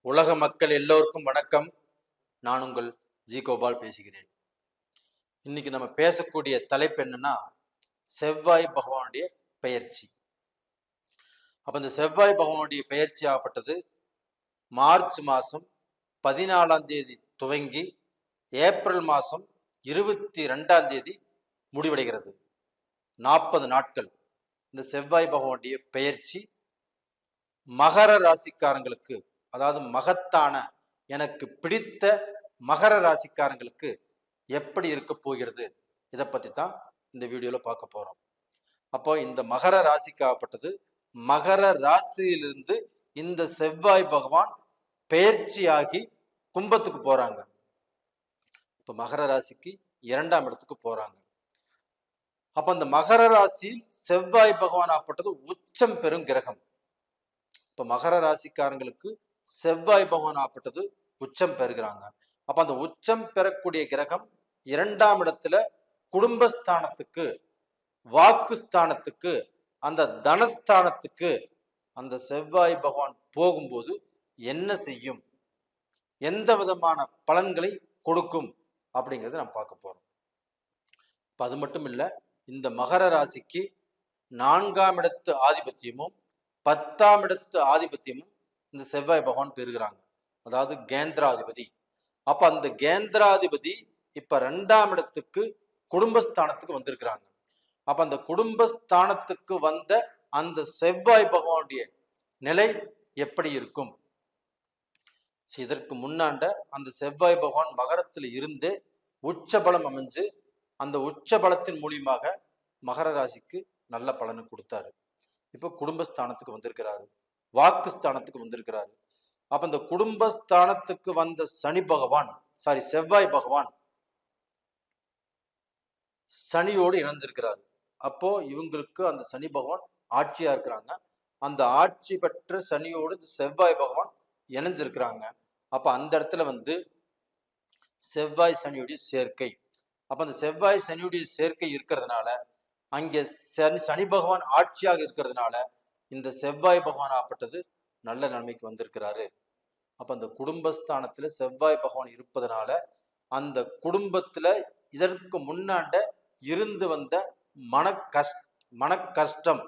உலக மக்கள் எல்லோருக்கும் வணக்கம். நான் உங்கள் ஜி கோபால் பேசுகிறேன். இன்னைக்கு நம்ம பேசக்கூடிய தலைப்பு என்னன்னா, செவ்வாய் பகவானுடைய பெயர்ச்சி. அப்ப இந்த செவ்வாய் பகவானுடைய பெயர்ச்சி ஆகப்பட்டது மார்ச் மாசம் 14ஆம் தேதி துவங்கி ஏப்ரல் மாசம் 22ஆம் தேதி முடிவடைகிறது. 40 நாட்கள் இந்த செவ்வாய் பகவானுடைய பெயர்ச்சி மகர ராசிக்காரங்களுக்கு, அதாவது மகத்தான எனக்கு பிடித்த மகர ராசிக்காரங்களுக்கு எப்படி இருக்க போகிறது, இதை பத்தி தான் இந்த வீடியோல பார்க்க போறோம். அப்போ இந்த மகர ராசிக்காகப்பட்டது மகர ராசியிலிருந்து இந்த செவ்வாய் பகவான் பெயர்ச்சியாகி கும்பத்துக்கு போறாங்க. இப்ப மகர ராசிக்கு 2ஆம் இடத்துக்கு போறாங்க. அப்ப அந்த மகர ராசியில் செவ்வாய் பகவான் ஆகப்பட்டது உச்சம் பெறும் கிரகம். இப்ப மகர ராசிக்காரங்களுக்கு செவ்வாய் பகவான் ஆகப்பட்டது உச்சம் பெறுகிறாங்க. அப்ப அந்த உச்சம் பெறக்கூடிய கிரகம் 2ஆம் இடத்துல குடும்பஸ்தானத்துக்கு, வாக்குஸ்தானத்துக்கு, அந்த தனஸ்தானத்துக்கு அந்த செவ்வாய் பகவான் போகும்போது என்ன செய்யும், எந்த விதமான பலன்களை கொடுக்கும் அப்படிங்கிறத நம்ம பார்க்க போறோம். அது மட்டும் இல்ல, இந்த மகர ராசிக்கு 4ஆம் இடத்து ஆதிபத்தியமும் 10ஆம் இடத்து ஆதிபத்தியமும் இந்த செவ்வாய் பகவான் பெறுகிறாங்க. அதாவது கேந்திராதிபதி. அப்ப அந்த கேந்திராதிபதி இப்ப 2ஆம் இடத்துக்கு குடும்பஸ்தானத்துக்கு வந்திருக்கிறாங்க. அப்ப அந்த குடும்பஸ்தானத்துக்கு வந்த அந்த செவ்வாய் பகவானுடைய நிலை எப்படி இருக்கும்? இதற்கு முன்னாண்ட அந்த செவ்வாய் பகவான் மகரத்தில் இருந்து உச்சபலம் அமைஞ்சு அந்த உச்சபலத்தின் மூலியமாக மகர ராசிக்கு நல்ல பலனை கொடுத்தாரு. இப்ப குடும்பஸ்தானத்துக்கு வந்திருக்கிறாரு, வாக்குஸ்தானத்துக்கு வந்திருக்கிறாரு. அப்ப இந்த குடும்பஸ்தானத்துக்கு வந்த செவ்வாய் பகவான் சனியோடு இணைஞ்சிருக்கிறாரு. அப்போ இவங்களுக்கு அந்த சனி பகவான் ஆட்சியா இருக்கிறாங்க. அந்த ஆட்சி பெற்ற சனியோடு செவ்வாய் பகவான் இணைஞ்சிருக்கிறாங்க. அப்ப அந்த இடத்துல செவ்வாய் சனியுடைய சேர்க்கை. அப்ப அந்த செவ்வாய் சனியுடைய சேர்க்கை இருக்கிறதுனால, அங்கே சனி பகவான் ஆட்சியாக இருக்கிறதுனால இந்த செவ்வாய் பகவான் ஆப்பட்டது நல்ல நன்மைக்கு வந்திருக்கிறாரு. அப்ப அந்த குடும்பஸ்தானத்துல செவ்வாய் பகவான் இருப்பதனால அந்த குடும்பத்துல இதற்கு முன்னாண்ட இருந்து வந்த மன கஷ்டம்,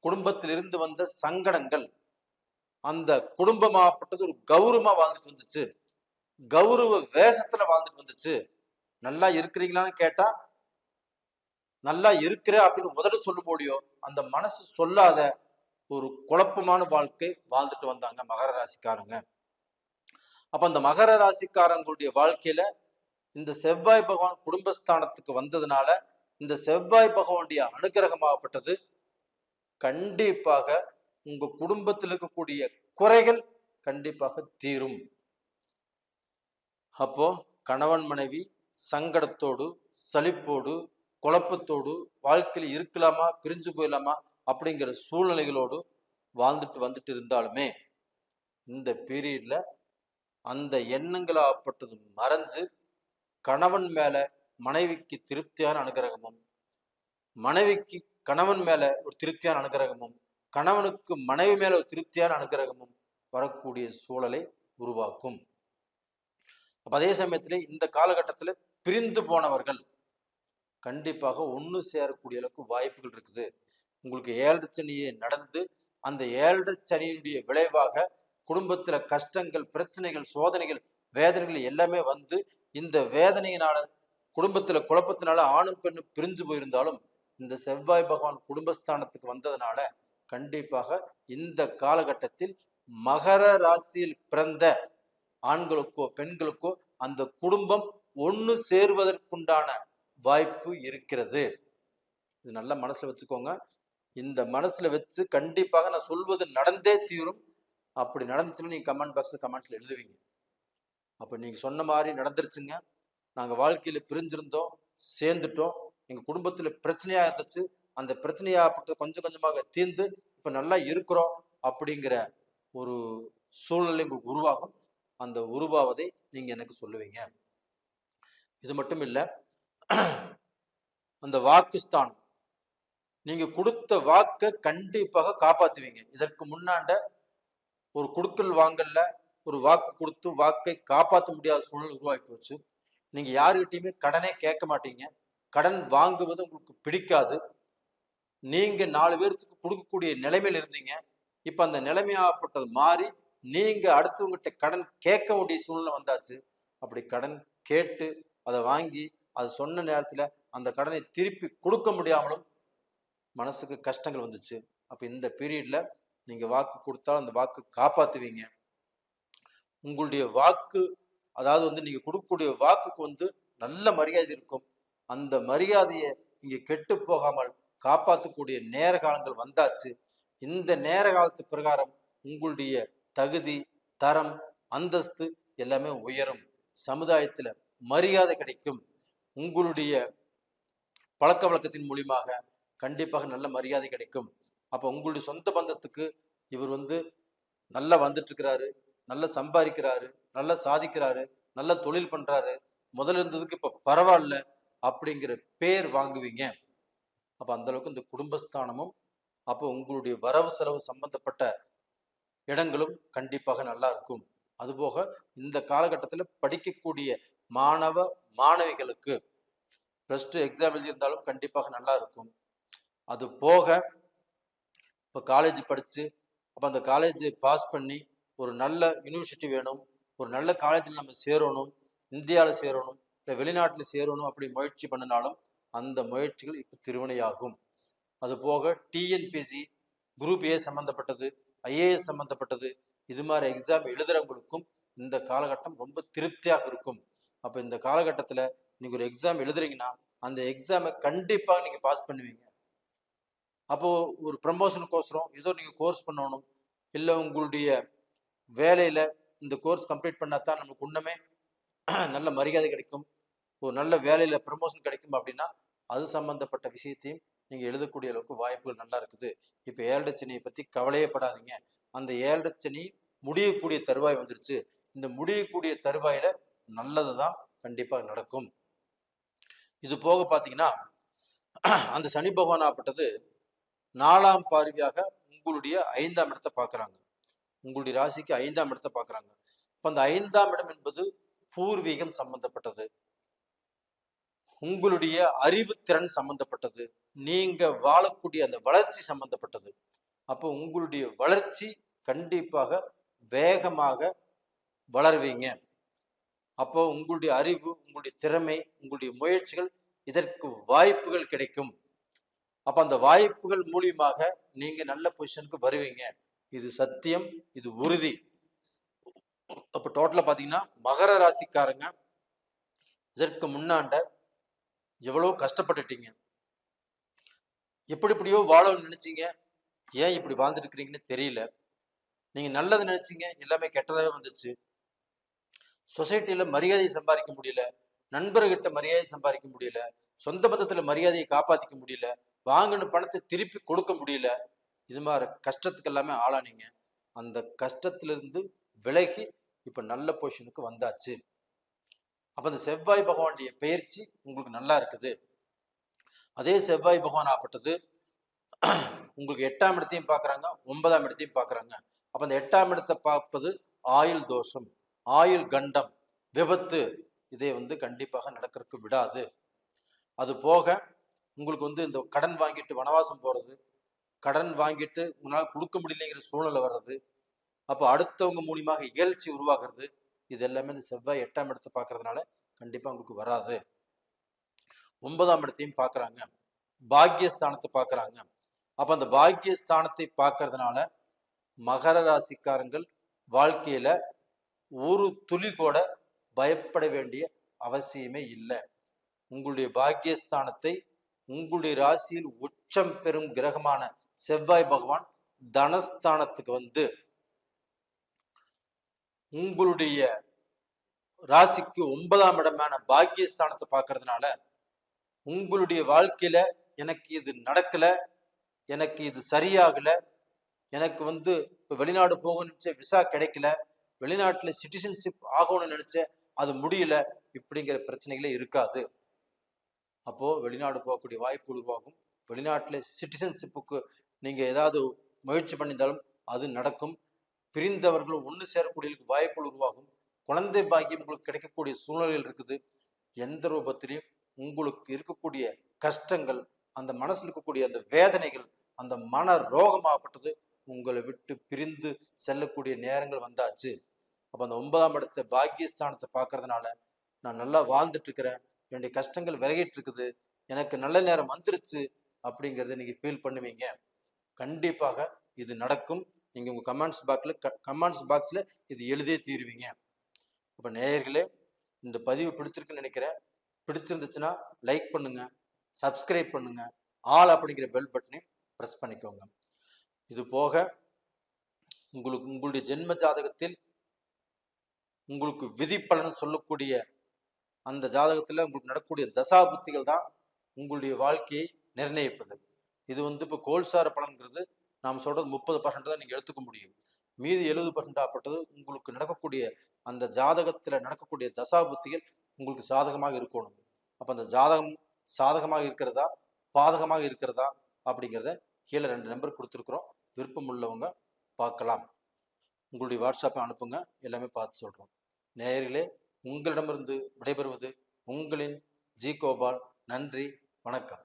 குடும்பத்தில் இருந்து வந்த சங்கடங்கள், அந்த குடும்பமாகப்பட்டது ஒரு கௌரவமா வாழ்ந்துட்டு வந்துச்சு, கௌரவ வேஷத்துல வாழ்ந்துட்டு வந்துச்சு. நல்லா இருக்கிறீங்களான்னு கேட்டா நல்லா இருக்கிற அப்படின்னு முதல்ல சொல்ல முடியும், அந்த மனசு சொல்லாத ஒரு குழப்பமான வாழ்க்கை வாழ்ந்துட்டு வந்தாங்க மகர ராசிக்காரங்க. அப்ப அந்த மகர ராசிக்காரங்களுடைய வாழ்க்கையில இந்த செவ்வாய் பகவான் குடும்பஸ்தானத்துக்கு வந்ததுனால இந்த செவ்வாய் பகவானுடைய அனுகிரகமாகப்பட்டது கண்டிப்பாக உங்க குடும்பத்தில் இருக்கக்கூடிய குறைகள் கண்டிப்பாக தீரும். அப்போ கணவன் மனைவி சங்கடத்தோடு, சலிப்போடு, குழப்பத்தோடு வாழ்க்கையில் இருக்கலாமா, பிரிஞ்சு போயிடலாமா அப்படிங்கிற சூழ்நிலைகளோடு வாழ்ந்துட்டு வந்துட்டு இருந்தாலுமே இந்த பீரியட்ல அந்த எண்ணங்களாகப்பட்டது மறைஞ்சு கணவன் மேல மனைவிக்கு திருப்தியான அனுகிரகமும், மனைவிக்கு கணவன் மேல ஒரு திருப்தியான அனுகிரகமும், கணவனுக்கு மனைவி மேல ஒரு திருப்தியான அனுகிரகமும் வரக்கூடிய சூழலை உருவாக்கும். அதே சமயத்துல இந்த காலகட்டத்துல பிரிந்து போனவர்கள் கண்டிப்பாக ஒன்று சேரக்கூடிய அளவுக்கு வாய்ப்புகள் இருக்குது. உங்களுக்கு 7 சனியே நடந்து அந்த 7 சனியினுடைய விளைவாக குடும்பத்துல கஷ்டங்கள், பிரச்சனைகள், சோதனைகள், வேதனைகள் எல்லாமே வந்து இந்த வேதனையினால குடும்பத்துல குழப்பத்தினால ஆணும் பெண்ணும் பிரிஞ்சு போயிருந்தாலும் இந்த செவ்வாய் பகவான் குடும்பஸ்தானத்துக்கு வந்ததுனால கண்டிப்பாக இந்த காலகட்டத்தில் மகர ராசியில் பிறந்த ஆண்களுக்கோ பெண்களுக்கோ அந்த குடும்பம் ஒன்று சேருவதற்குண்டான வாய்ப்பு இருக்கிறது. இது நல்ல மனசுல வச்சுக்கோங்க. இந்த மனசுல வச்சு கண்டிப்பாக நான் சொல்வது நடந்தே தீரும். அப்படி நடந்துச்சுன்னு நீங்க கமெண்ட்ஸ்ல எழுதுவீங்க. அப்ப நீங்க சொன்ன மாதிரி நடந்துருச்சுங்க, நாங்க வாழ்க்கையில பிரிஞ்சிருந்தோம், சேர்ந்துட்டோம், எங்க குடும்பத்துல பிரச்சனையா இருந்துச்சு, அந்த பிரச்சனையாகப்பட்டு கொஞ்சம் கொஞ்சமாக தீர்ந்து இப்ப நல்லா இருக்கிறோம் அப்படிங்கிற ஒரு சூழ்நிலை உங்களுக்கு உருவாகும். அந்த உருவாவதை நீங்க எனக்கு சொல்லுவீங்க. இது மட்டும் இல்ல, அந்த வாக்குஸ்தானம், நீங்க கொடுத்த வாக்கை கண்டிப்பாக காப்பாத்துவீங்க. இதற்கு முன்னாண்ட ஒரு குடுக்கல் வாங்கல்ல ஒரு வாக்கு கொடுத்து வாக்கை காப்பாற்ற முடியாத சூழ்நிலை உருவாக்கி போச்சு. நீங்க யாருகிட்டயுமே கடனே கேட்க மாட்டீங்க. கடன் வாங்குவது உங்களுக்கு பிடிக்காது. நீங்க 4 பேர்த்துக்கு கொடுக்கக்கூடிய நிலைமையில இருந்தீங்க. இப்ப அந்த நிலைமையாப்பட்டது மாறி நீங்க அடுத்தவங்ககிட்ட கடன் கேட்க வேண்டிய சூழ்நிலை வந்தாச்சு. அப்படி கடன் கேட்டு அதை வாங்கி அது சொன்ன நேரத்துல அந்த கடனை திருப்பி கொடுக்க முடியாமலும் மனசுக்கு கஷ்டங்கள் வந்துச்சு. அப்ப இந்த பீரியட்ல நீங்க வாக்கு கொடுத்தாலும் அந்த வாக்கு காப்பாத்துவீங்க. உங்களுடைய வாக்கு, அதாவது வந்து நீங்க கொடுக்கக்கூடிய வாக்குக்கு நல்ல மரியாதை இருக்கும். அந்த மரியாதையை நீங்க கெட்டு போகாமல் காப்பாற்றக்கூடிய நேர காலங்கள் வந்தாச்சு. இந்த நேர காலத்து பிரகாரம் உங்களுடைய தகுதி, தரம், அந்தஸ்து எல்லாமே உயரும். சமுதாயத்துல மரியாதை கிடைக்கும். உங்களுடைய பழக்க வழக்கத்தின் மூலியமாக கண்டிப்பாக நல்ல மரியாதை கிடைக்கும். அப்ப உங்களுடைய சொந்த பந்தத்துக்கு இவர் நல்லா வந்துட்டு இருக்கிறாரு, நல்லா சம்பாதிக்கிறாரு, நல்லா சாதிக்கிறாரு, நல்ல தொழில் பண்றாரு, முதல்ல இருந்ததுக்கு இப்ப பரவாயில்ல அப்படிங்கிற பேர் வாங்குவீங்க. அப்ப அந்த அளவுக்கு இந்த குடும்பஸ்தானமும், அப்போ உங்களுடைய வரவு செலவு சம்பந்தப்பட்ட இடங்களும் கண்டிப்பாக நல்லா இருக்கும். அதுபோக இந்த காலகட்டத்தில் படிக்கக்கூடிய மாணவ மாணவிகளுக்கு +2 எக்ஸாம் எழுதியிருந்தாலும் கண்டிப்பாக நல்லா இருக்கும். அது போக இப்போ காலேஜ் படிச்சு அப்போ அந்த காலேஜ் பாஸ் பண்ணி ஒரு நல்ல யூனிவர்சிட்டி வேணும், ஒரு நல்ல காலேஜில் நம்ம சேரணும், இந்தியாவில் சேரணும், இல்லை வெளிநாட்டில் சேரணும் அப்படி முயற்சி பண்ணினாலும் அந்த முயற்சிகள் இப்போ திருவினையாகும். அது போக டிஎன்பிசி, குரூப் ஏ சம்மந்தப்பட்டது, ஐஏஎஸ் சம்மந்தப்பட்டது, இது மாதிரி எக்ஸாம் எழுதுறவங்களுக்கும் இந்த காலகட்டம் ரொம்ப திருப்தியாக இருக்கும். அப்போ இந்த காலகட்டத்தில் நீங்கள் ஒரு எக்ஸாம் எழுதுறீங்கன்னா அந்த எக்ஸாமை கண்டிப்பாக நீங்கள் பாஸ் பண்ணுவீங்க. அப்போது ஒரு ப்ரமோஷனுக்கோசரம் ஏதோ நீங்கள் கோர்ஸ் பண்ணணும், இல்லை உங்களுடைய வேலையில் இந்த கோர்ஸ் கம்ப்ளீட் பண்ணால் தான் நமக்கு இன்னுமே நல்ல மரியாதை கிடைக்கும், ஒரு நல்ல வேலையில் ப்ரமோஷன் கிடைக்கும் அப்படின்னா அது சம்மந்தப்பட்ட விஷயத்தையும் நீங்கள் எழுதக்கூடிய அளவுக்கு வாய்ப்புகள் நல்லா இருக்குது. இப்போ 7 சனியை பற்றி கவலையே படாதீங்க. அந்த 7 சனி முடியக்கூடிய தருவாய் வந்துருச்சு. இந்த முடியக்கூடிய தருவாயில நல்லது தான் கண்டிப்பாக நடக்கும். இது போக பார்த்தீங்கன்னா அந்த சனி பகவான் ஆப்பட்டது 4ஆம் பார்வையாக உங்களுடைய 5ஆம் இடத்தை பார்க்குறாங்க. உங்களுடைய ராசிக்கு 5ஆம் இடத்தை பார்க்குறாங்க. இப்போ அந்த 5ஆம் இடம் என்பது பூர்வீகம் சம்பந்தப்பட்டது, உங்களுடைய அறிவுத்திறன் சம்பந்தப்பட்டது, நீங்க வாழக்கூடிய அந்த வளர்ச்சி சம்பந்தப்பட்டது. அப்போ உங்களுடைய வளர்ச்சி கண்டிப்பாக வேகமாக வளருவீங்க. அப்போ உங்களுடைய அறிவு, உங்களுடைய திறமை, உங்களுடைய முயற்சிகள், இதற்கு வாய்ப்புகள் கிடைக்கும். அப்ப அந்த வாய்ப்புகள் மூலியமாக நீங்க நல்ல பொசிஷனுக்கு வருவீங்க. இது சத்தியம், இது உறுதி. அப்ப டோட்டலா பாத்தீங்கன்னா மகர ராசிக்காரங்க இதற்கு முன்னாண்ட எவ்வளவு கஷ்டப்பட்டுட்டீங்க, எப்படியோ வாழணும்னு நினைச்சீங்க, ஏன் இப்படி வாழ்ந்துட்டு இருக்கிறீங்கன்னு தெரியல. நீங்க நல்லது நினைச்சீங்க, எல்லாமே கெட்டதாவே வந்துச்சு. சொசைட்டில மரியாதையை சம்பாதிக்க முடியல, நண்பர்கிட்ட மரியாதை சம்பாதிக்க முடியல, சொந்த பந்தத்துல மரியாதையை காப்பாத்திக்க முடியல, வாங்கின பணத்தை திருப்பி கொடுக்க முடியல. இது மாதிரி கஷ்டத்துக்கு எல்லாமே ஆளானீங்க. அந்த கஷ்டத்திலிருந்து விலகி இப்ப நல்ல பொசிஷனுக்கு வந்தாச்சு. அப்ப அந்த செவ்வாய் பகவானுடைய பயிற்சி உங்களுக்கு நல்லா இருக்குது. அதே செவ்வாய் பகவான் ஆப்பட்டது உங்களுக்கு 8ஆம் இடத்தையும் பார்க்குறாங்க, 9ஆம் இடத்தையும் பார்க்குறாங்க. அப்ப அந்த 8ஆம் இடத்தை பார்ப்பது ஆயுள் தோஷம், ஆயுள் கண்டம், விபத்து, இதை கண்டிப்பாக நடக்கிறதுக்கு விடாது. அது போக உங்களுக்கு இந்த கடன் வாங்கிட்டு வனவாசம் போறது, கடன் வாங்கிட்டு உங்களால் கொடுக்க முடியலைங்கிற சூழ்நிலை வர்றது, அப்போ அடுத்தவங்க மூலியமாக இகழ்ச்சி உருவாகிறது, இது எல்லாமே இந்த செவ்வாய் 8ஆம் இடத்தை பார்க்கறதுனால கண்டிப்பா உங்களுக்கு வராது. 9ஆம் இடத்தையும் பார்க்குறாங்க, பாக்கியஸ்தானத்தை பார்க்குறாங்க. அப்ப அந்த பாக்கியஸ்தானத்தை பார்க்கறதுனால மகர ராசிக்காரங்கள் வாழ்க்கையில ஒரு துளி கூட பயப்பட வேண்டிய அவசியமே இல்லை. உங்களுடைய பாக்கியஸ்தானத்தை உங்களுடைய ராசியில் உச்சம் பெறும் கிரகமான செவ்வாய் பகவான் தனஸ்தானத்துக்கு உங்களுடைய ராசிக்கு 9ஆம் இடமான பாக்கியஸ்தானத்தை பார்க்கறதுனால உங்களுடைய வாழ்க்கையில எனக்கு இது நடக்கல, எனக்கு இது சரியாகல, எனக்கு இப்ப வெளிநாடு போக நினைச்ச விசா கிடைக்கல, வெளிநாட்டுல சிட்டிசன்ஷிப் ஆகணும்னு நினைச்ச அது முடியல, இப்படிங்கிற பிரச்சனைகளே இருக்காது. அப்போ வெளிநாடு போகக்கூடிய வாய்ப்பு உருவாகும். வெளிநாட்டுல சிட்டிசன்ஷிப்புக்கு நீங்க ஏதாவது முயற்சி பண்ணியிருந்தாலும் அது நடக்கும். பிரிந்தவர்கள் ஒன்று சேரக்கூடிய வாய்ப்புகள் உருவாகும். குழந்தை பாக்கியம் உங்களுக்கு கிடைக்கக்கூடிய சூழ்நிலைகள் இருக்குது. எந்த ரூபத்திலையும் உங்களுக்கு இருக்கக்கூடிய கஷ்டங்கள், அந்த மனசுல இருக்கக்கூடிய அந்த வேதனைகள், அந்த மன ரோகமாகப்பட்டது உங்களை விட்டு பிரிந்து செல்லக்கூடிய நேரங்கள் வந்தாச்சு. அப்ப அந்த 9ஆம் இடத்தை பாக்கியஸ்தானத்தை பார்க்கறதுனால நான் நல்லா வாழ்ந்துட்டு இருக்கிறேன், என்னுடைய கஷ்டங்கள் விலகிட்டு இருக்குது, எனக்கு நல்ல நேரம் வந்துருச்சு அப்படிங்கிறத நீங்க ஃபீல் பண்ணுவீங்க. கண்டிப்பாக இது நடக்கும். நீங்க உங்க கமெண்ட்ஸ் பாக்ஸ்ல இது எழுதியே தீருவீங்க. அப்ப நேயர்களே, இந்த பதிவு பிடிச்சிருக்குன்னு நினைக்கிறேன். பிடிச்சிருந்துச்சுன்னா லைக் பண்ணுங்க, சப்ஸ்கிரைப் பண்ணுங்க, ஆல் அப்படிங்கிற பெல் பட்டனையும் ப்ரெஸ் பண்ணிக்கோங்க. இது போக உங்களுடைய ஜென்ம ஜாதகத்தில் உங்களுக்கு விதி பலன் சொல்லக்கூடிய அந்த ஜாதகத்துல உங்களுக்கு நடக்கக்கூடிய தசாபுத்திகள் தான் உங்களுடைய வாழ்க்கையை நிர்ணயிப்பது. இது இப்போ கோல்சார பலன்கிறது நாம் சொல்றது 30% தான் நீங்க எடுத்துக்க முடியும். மீதி 70% ஆப்பட்டது உங்களுக்கு நடக்கக்கூடிய அந்த ஜாதகத்துல நடக்கக்கூடிய தசாபுத்திகள் உங்களுக்கு சாதகமாக இருக்கணும். அப்ப அந்த ஜாதகம் சாதகமாக இருக்கிறதா பாதகமாக இருக்கிறதா அப்படிங்கிறத கீழே 2 நம்பர் கொடுத்துருக்குறோம். விருப்பம் உள்ளவங்க பார்க்கலாம். உங்களுடைய வாட்ஸ்அப்பை அனுப்புங்க, எல்லாமே பார்த்து சொல்றோம். நேயர்களே, உங்களிடமிருந்து விடைபெறுவது உங்களின் ஜி கோபால். நன்றி, வணக்கம்.